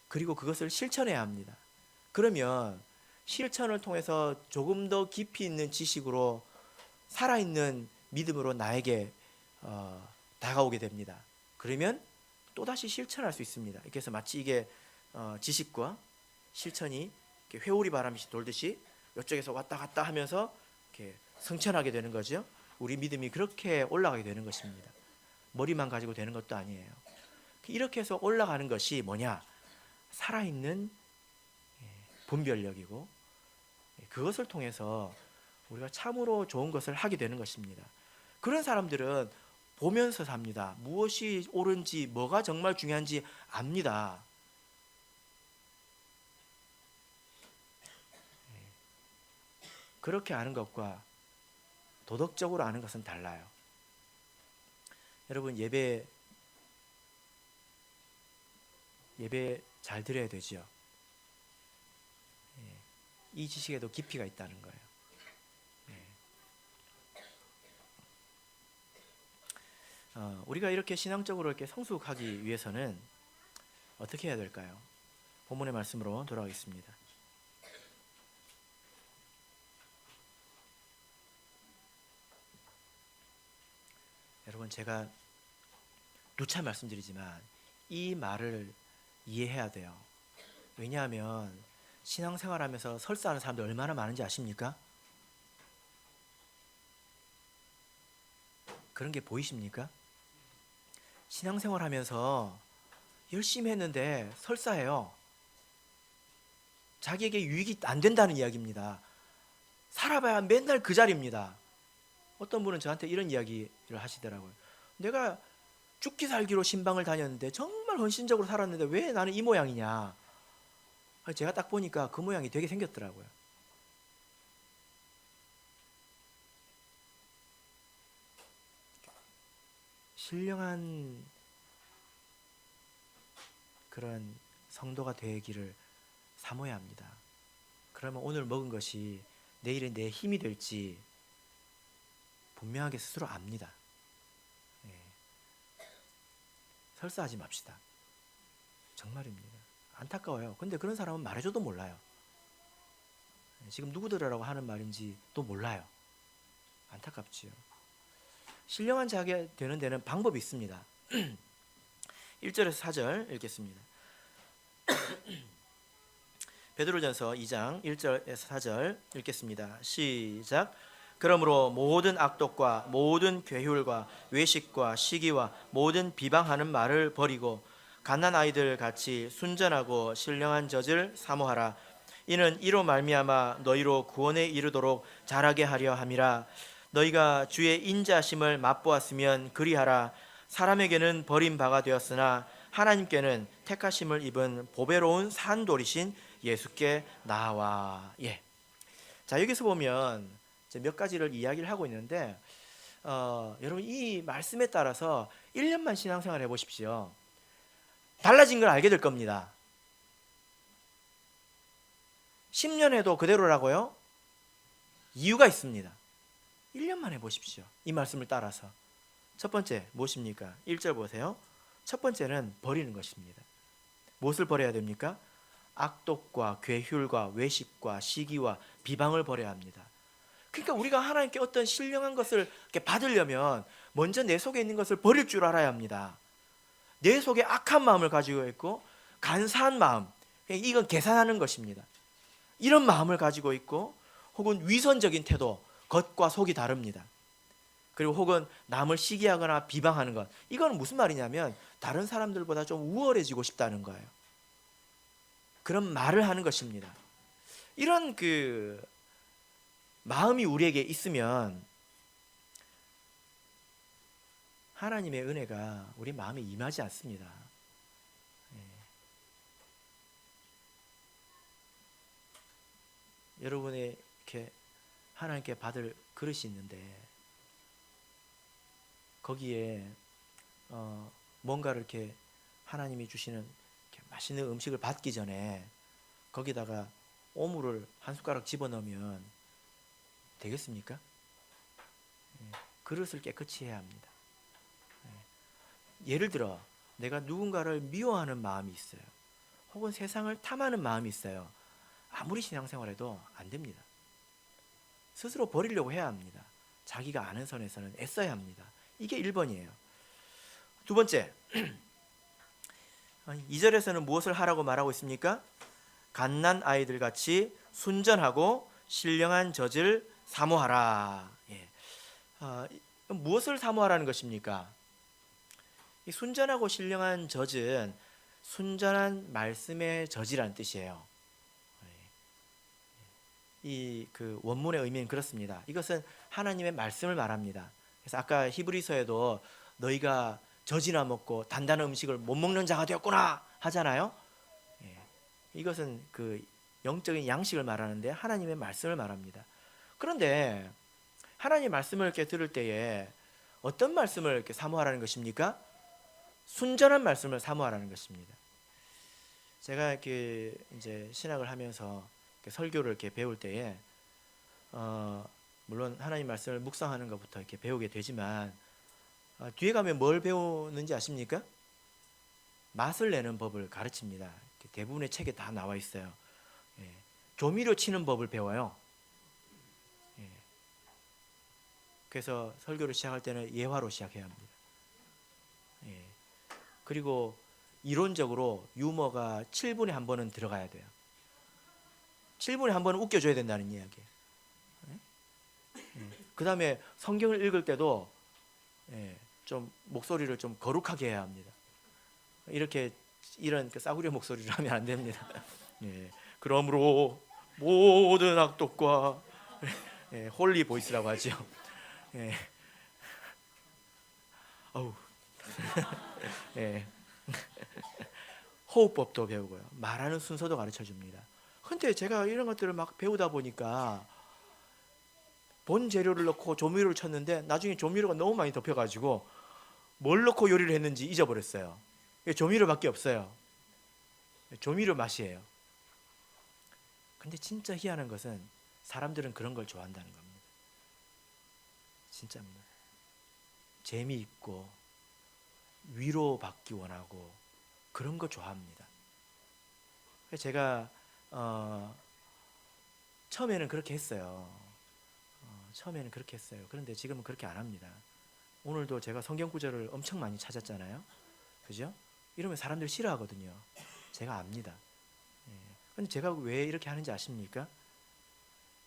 그리고 그것을 실천해야 합니다. 그러면 실천을 통해서 조금 더 깊이 있는 지식으로 살아있는 믿음으로 나에게 다가오게 됩니다. 그러면 또다시 실천할 수 있습니다. 이렇게 해서 마치 이게 지식과 실천이 이렇게 회오리 바람이 돌듯이 이쪽에서 왔다 갔다 하면서 이렇게 성천하게 되는 거죠. 우리 믿음이 그렇게 올라가게 되는 것입니다. 머리만 가지고 되는 것도 아니에요. 이렇게 해서 올라가는 것이 뭐냐? 살아있는 분별력이고 그것을 통해서 우리가 참으로 좋은 것을 하게 되는 것입니다. 그런 사람들은 보면서 삽니다. 무엇이 옳은지 뭐가 정말 중요한지 압니다. 그렇게 아는 것과 도덕적으로 아는 것은 달라요. 여러분 예배 잘 드려야 되죠. 이 지식에도 깊이가 있다는 거예요. 우리가 이렇게 신앙적으로 이렇게 성숙하기 위해서는 어떻게 해야 될까요? 본문의 말씀으로 돌아가겠습니다. 여러분 제가 누차 말씀드리지만 이 말을 이해해야 돼요. 왜냐하면 신앙생활하면서 설사하는 사람들 얼마나 많은지 아십니까? 그런 게 보이십니까? 신앙생활하면서 열심히 했는데 설사해요. 자기에게 유익이 안 된다는 이야기입니다. 살아봐야 맨날 그 자리입니다. 어떤 분은 저한테 이런 이야기를 하시더라고요. 내가 죽기 살기로 신방을 다녔는데 정말 헌신적으로 살았는데 왜 나는 이 모양이냐. 제가 딱 보니까 그 모양이 되게 생겼더라고요. 신령한 그런 성도가 되기를 사모해야 합니다. 그러면 오늘 먹은 것이 내일의 내 힘이 될지 분명하게 스스로 압니다. 설사하지 맙시다. 정말입니다. 안타까워요. 근데 그런 사람은 말해줘도 몰라요. 지금 누구들이라고 하는 말인지 또 몰라요. 안타깝지요. 신령한 자가 되는 데는 방법이 있습니다. 1절에서 4절 읽겠습니다. 베드로전서 2장 1절에서 4절 읽겠습니다. 시작. 그러므로 모든 악독과 모든 괴휼과 외식과 시기와 모든 비방하는 말을 버리고 갓난 아이들 같이 순전하고 신령한 젖을 사모하라. 이는 이로 말미암아 너희로 구원에 이르도록 자라게 하려 함이라. 너희가 주의 인자심을 맛보았으면 그리하라. 사람에게는 버림바가 되었으나 하나님께는 택하심을 입은 보배로운 산돌이신 예수께 나와. 자, 여기서 보면 몇 가지를 이야기를 하고 있는데 여러분 이 말씀에 따라서 1년만 신앙생활 해보십시오. 달라진 걸 알게 될 겁니다. 10년 해도 그대로라고요? 이유가 있습니다. 1년만 해보십시오. 이 말씀을 따라서. 첫 번째 무엇입니까? 1절 보세요. 첫 번째는 버리는 것입니다. 무엇을 버려야 됩니까? 악독과 괴휼과 외식과 시기와 비방을 버려야 합니다. 그러니까 우리가 하나님께 어떤 신령한 것을 받으려면 먼저 내 속에 있는 것을 버릴 줄 알아야 합니다. 내 속에 악한 마음을 가지고 있고 간사한 마음, 이건 계산하는 것입니다. 이런 마음을 가지고 있고 혹은 위선적인 태도, 겉과 속이 다릅니다. 그리고 혹은 남을 시기하거나 비방하는 것, 이건 무슨 말이냐면 다른 사람들보다 좀 우월해지고 싶다는 거예요. 그런 말을 하는 것입니다. 이런 마음이 우리에게 있으면 하나님의 은혜가 우리 마음에 임하지 않습니다. 여러분의 이렇게 하나님께 받을 그릇이 있는데 거기에 뭔가를 이렇게 하나님이 주시는 이렇게 맛있는 음식을 받기 전에 거기다가 오물을 한 숟가락 집어넣으면 되겠습니까? 그릇을 깨끗이 해야 합니다. 예를 들어 내가 누군가를 미워하는 마음이 있어요. 혹은 세상을 탐하는 마음이 있어요. 아무리 신앙생활해도 안 됩니다. 스스로 버리려고 해야 합니다. 자기가 아는 선에서는 애써야 합니다. 이게 1번이에요. 두 번째, 2절에서는 무엇을 하라고 말하고 있습니까? 갓난 아이들 같이 순전하고 신령한 젖을 사모하라. 예. 무엇을 사모하라는 것입니까? 이 순전하고 신령한 젖은 순전한 말씀의 젖이라는 뜻이에요. 이 그 원문의 의미는 그렇습니다. 이것은 하나님의 말씀을 말합니다. 그래서 아까 히브리서에도 너희가 젖이나 먹고 단단한 음식을 못 먹는 자가 되었구나 하잖아요. 이것은 그 영적인 양식을 말하는데 하나님의 말씀을 말합니다. 그런데 하나님의 말씀을 이렇게 들을 때에 어떤 말씀을 이렇게 사모하라는 것입니까? 순전한 말씀을 사모하라는 것입니다. 제가 이렇게 이제 신학을 하면서 이렇게 설교를 이렇게 배울 때에 물론 하나님 말씀을 묵상하는 것부터 이렇게 배우게 되지만 뒤에 가면 뭘 배우는지 아십니까? 맛을 내는 법을 가르칩니다. 대부분의 책에 다 나와 있어요. 조미료 치는 법을 배워요. 그래서 설교를 시작할 때는 예화로 시작해야 합니다. 그리고 이론적으로 유머가 7분에 한 번은 들어가야 돼요. 7분에 한 번은 웃겨줘야 된다는 이야기예요. 그 다음에 성경을 읽을 때도 좀 목소리를 좀 거룩하게 해야 합니다. 이렇게 이런 싸구려 목소리를 하면 안 됩니다. 그러므로 모든 악독과 홀리 보이스라고 하죠. 어우. 호흡법도 배우고요. 말하는 순서도 가르쳐 줍니다. 근데 제가 이런 것들을 막 배우다 보니까 본 재료를 넣고 조미료를 쳤는데 나중에 조미료가 너무 많이 덮여가지고 뭘 넣고 요리를 했는지 잊어버렸어요. 조미료밖에 없어요. 조미료 맛이에요. 근데 진짜 희한한 것은 사람들은 그런 걸 좋아한다는 겁니다. 진짜입니다. 재미있고 위로받기 원하고 그런 거 좋아합니다. 제가 처음에는 그렇게 했어요. 그런데 지금은 그렇게 안 합니다. 오늘도 제가 성경 구절을 엄청 많이 찾았잖아요. 그죠? 이러면 사람들 싫어하거든요. 제가 압니다. 근데 제가 왜 이렇게 하는지 아십니까?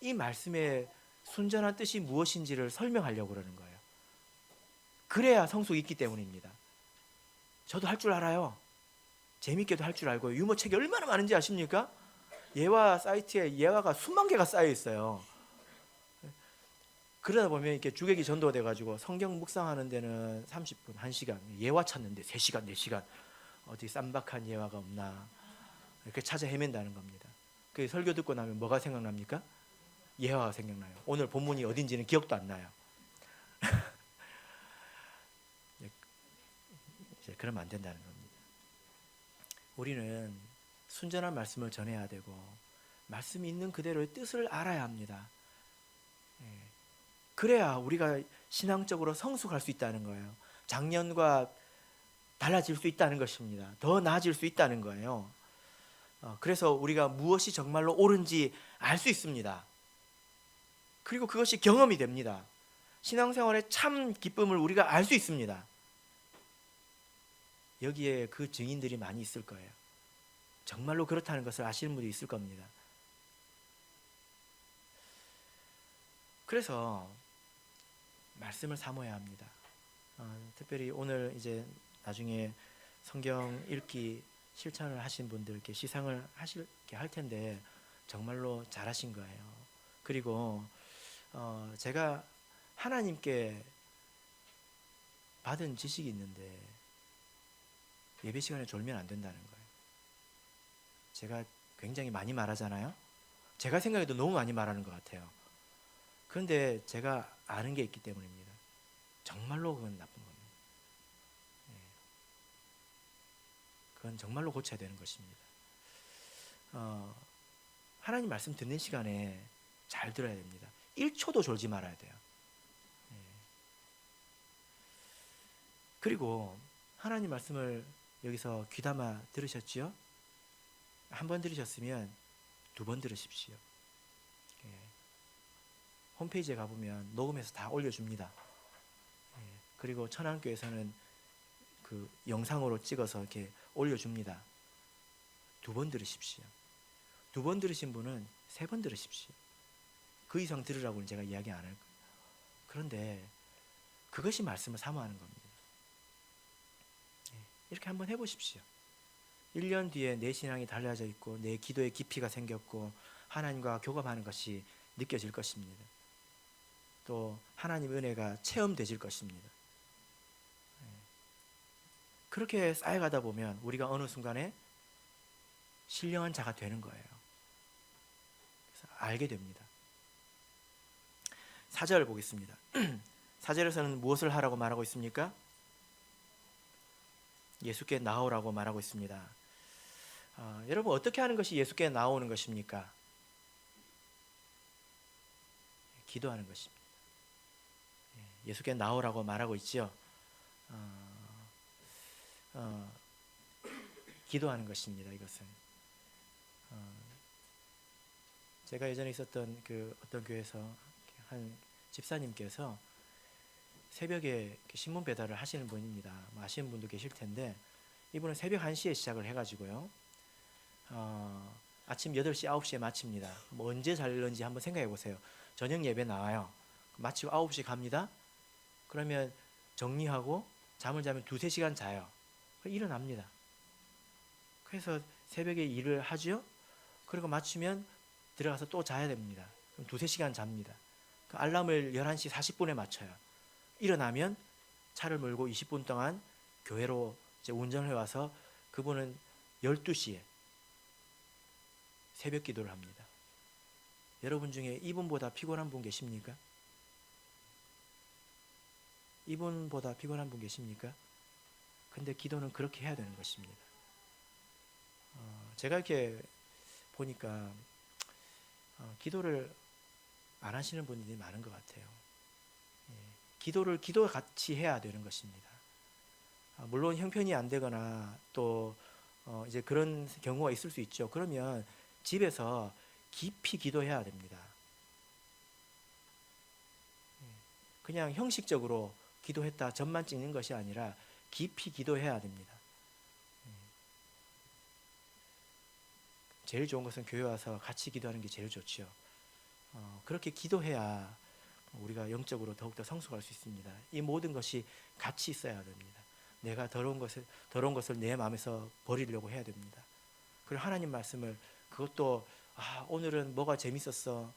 이 말씀의 순전한 뜻이 무엇인지를 설명하려고 그러는 거예요. 그래야 성숙이 있기 때문입니다. 저도 할 줄 알아요. 재밌게도 할 줄 알고 유머 책이 얼마나 많은지 아십니까? 예화 사이트에 예화가 수만 개가 쌓여 있어요. 그러다 보면 이렇게 주객이 전도가 돼가지고 성경 묵상하는 데는 30분, 1시간, 예화 찾는데 3시간, 4시간 어디 쌈박한 예화가 없나 이렇게 찾아 헤맨다는 겁니다. 그 설교 듣고 나면 뭐가 생각납니까? 예화가 생각나요. 오늘 본문이 어딘지는 기억도 안 나요. 이제 그러면 안 된다는 겁니다. 우리는 순전한 말씀을 전해야 되고 말씀이 있는 그대로의 뜻을 알아야 합니다. 그래야 우리가 신앙적으로 성숙할 수 있다는 거예요. 작년과 달라질 수 있다는 것입니다. 더 나아질 수 있다는 거예요. 그래서 우리가 무엇이 정말로 옳은지 알 수 있습니다. 그리고 그것이 경험이 됩니다. 신앙생활의 참 기쁨을 우리가 알 수 있습니다. 여기에 그 증인들이 많이 있을 거예요. 정말로 그렇다는 것을 아시는 분이 있을 겁니다. 그래서 말씀을 사모해야 합니다. 특별히 오늘 이제 나중에 성경 읽기 실천을 하신 분들께 시상을 하실게 할 텐데 정말로 잘하신 거예요. 그리고 제가 하나님께 받은 지식이 있는데 예배 시간에 졸면 안 된다는 거예요. 제가 굉장히 많이 말하잖아요. 제가 생각해도 너무 많이 말하는 것 같아요. 그런데 제가 아는 게 있기 때문입니다. 정말로 그건 나쁜 겁니다. 그건 정말로 고쳐야 되는 것입니다. 하나님 말씀 듣는 시간에 잘 들어야 됩니다. 1초도 졸지 말아야 돼요. 그리고 하나님 말씀을 여기서 귀담아 들으셨지요? 한 번 들으셨으면 2번 들으십시오. 홈페이지에 가보면 녹음해서 다 올려줍니다. 그리고 천안교에서는 그 영상으로 찍어서 이렇게 올려줍니다. 2번 들으십시오. 2번 들으신 분은 3번 들으십시오. 그 이상 들으라고는 제가 이야기 안 할 거예요. 그런데 그것이 말씀을 사모하는 겁니다. 이렇게 한번 해보십시오. 1년 뒤에 내 신앙이 달라져 있고 내 기도에 깊이가 생겼고 하나님과 교감하는 것이 느껴질 것입니다. 또 하나님 은혜가 체험되질 것입니다. 그렇게 쌓여가다 보면 우리가 어느 순간에 신령한 자가 되는 거예요. 그래서 알게 됩니다. 4절 보겠습니다. 4절에서는 무엇을 하라고 말하고 있습니까? 예수께 나오라고 말하고 있습니다. 여러분, 어떻게 하는 것이 예수께 나오는 것입니까? 기도하는 것입니다. 예수께 나오라고 말하고 있죠. 기도하는 것입니다. 이것은 제가 예전에 있었던 그 어떤 교회에서 한 집사님께서 새벽에 신문 배달을 하시는 분입니다. 아시는 분도 계실 텐데 이분은 새벽 1시에 시작을 해가지고요. 아침 8시, 9시에 마칩니다. 뭐 언제 자려는지 한번 생각해 보세요. 저녁 예배 나와요. 마치고 9시 갑니다. 그러면 정리하고 잠을 자면 2-3시간 자요. 일어납니다. 그래서 새벽에 일을 하죠. 그리고 마치면 들어가서 또 자야 됩니다. 그럼 2-3시간 잡니다. 그 알람을 11시 40분에 맞춰요. 일어나면 차를 몰고 20분 동안 교회로 이제 운전해 와서 그분은 12시에 새벽 기도를 합니다. 여러분 중에 이분보다 피곤한 분 계십니까? 이분보다 피곤한 분 계십니까? 근데 기도는 그렇게 해야 되는 것입니다. 제가 이렇게 보니까 기도를 안 하시는 분들이 많은 것 같아요. 기도를 기도같이 해야 되는 것입니다. 물론 형편이 안 되거나 또 이제 그런 경우가 있을 수 있죠. 그러면 집에서 깊이 기도해야 됩니다. 그냥 형식적으로 기도했다 점만 찍는 것이 아니라 깊이 기도해야 됩니다. 제일 좋은 것은 교회 와서 같이 기도하는 게 제일 좋죠. 그렇게 기도해야 우리가 영적으로 더욱더 성숙할 수 있습니다. 이 모든 것이 같이 있어야 됩니다. 내가 더러운 것을 내 마음에서 버리려고 해야 됩니다. 그리고 하나님 말씀을 그것도 오늘은 뭐가 재밌었어,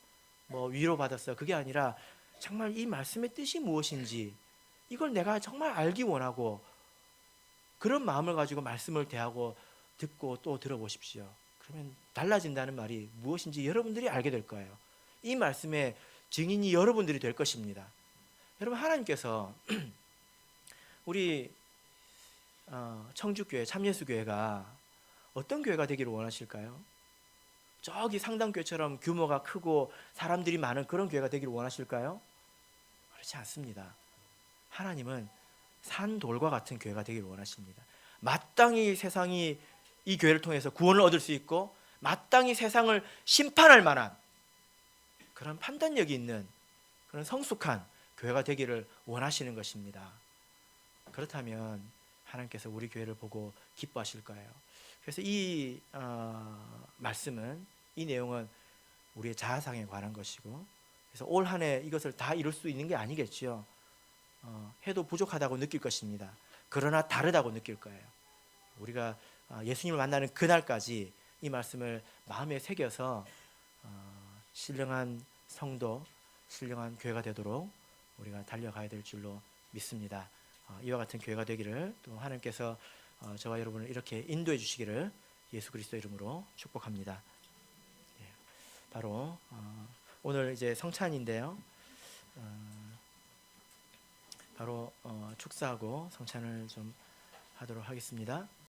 뭐 위로받았어, 그게 아니라 정말 이 말씀의 뜻이 무엇인지 이걸 내가 정말 알기 원하고 그런 마음을 가지고 말씀을 대하고 듣고 또 들어보십시오. 그러면 달라진다는 말이 무엇인지 여러분들이 알게 될 거예요. 이 말씀의 증인이 여러분들이 될 것입니다. 여러분, 하나님께서 우리 청주교회, 참예수교회가 어떤 교회가 되기를 원하실까요? 저기 상당교회처럼 규모가 크고 사람들이 많은 그런 교회가 되기를 원하실까요? 그렇지 않습니다. 하나님은 산돌과 같은 교회가 되기를 원하십니다. 마땅히 세상이 이 교회를 통해서 구원을 얻을 수 있고 마땅히 세상을 심판할 만한 그런 판단력이 있는 그런 성숙한 교회가 되기를 원하시는 것입니다. 그렇다면 하나님께서 우리 교회를 보고 기뻐하실 거예요. 그래서 이 말씀은, 이 내용은 우리의 자아상에 관한 것이고, 그래서 올 한 해 이것을 다 이룰 수 있는 게 아니겠죠. 해도 부족하다고 느낄 것입니다. 그러나 다르다고 느낄 거예요. 우리가 예수님을 만나는 그날까지 이 말씀을 마음에 새겨서 신령한 성도, 신령한 교회가 되도록 우리가 달려가야 될 줄로 믿습니다. 이와 같은 교회가 되기를 또 하나님께서 저와 여러분을 이렇게 인도해 주시기를 예수 그리스도 이름으로 축복합니다. 바로 오늘 이제 성찬인데요. 바로 축사하고 성찬을 좀 하도록 하겠습니다.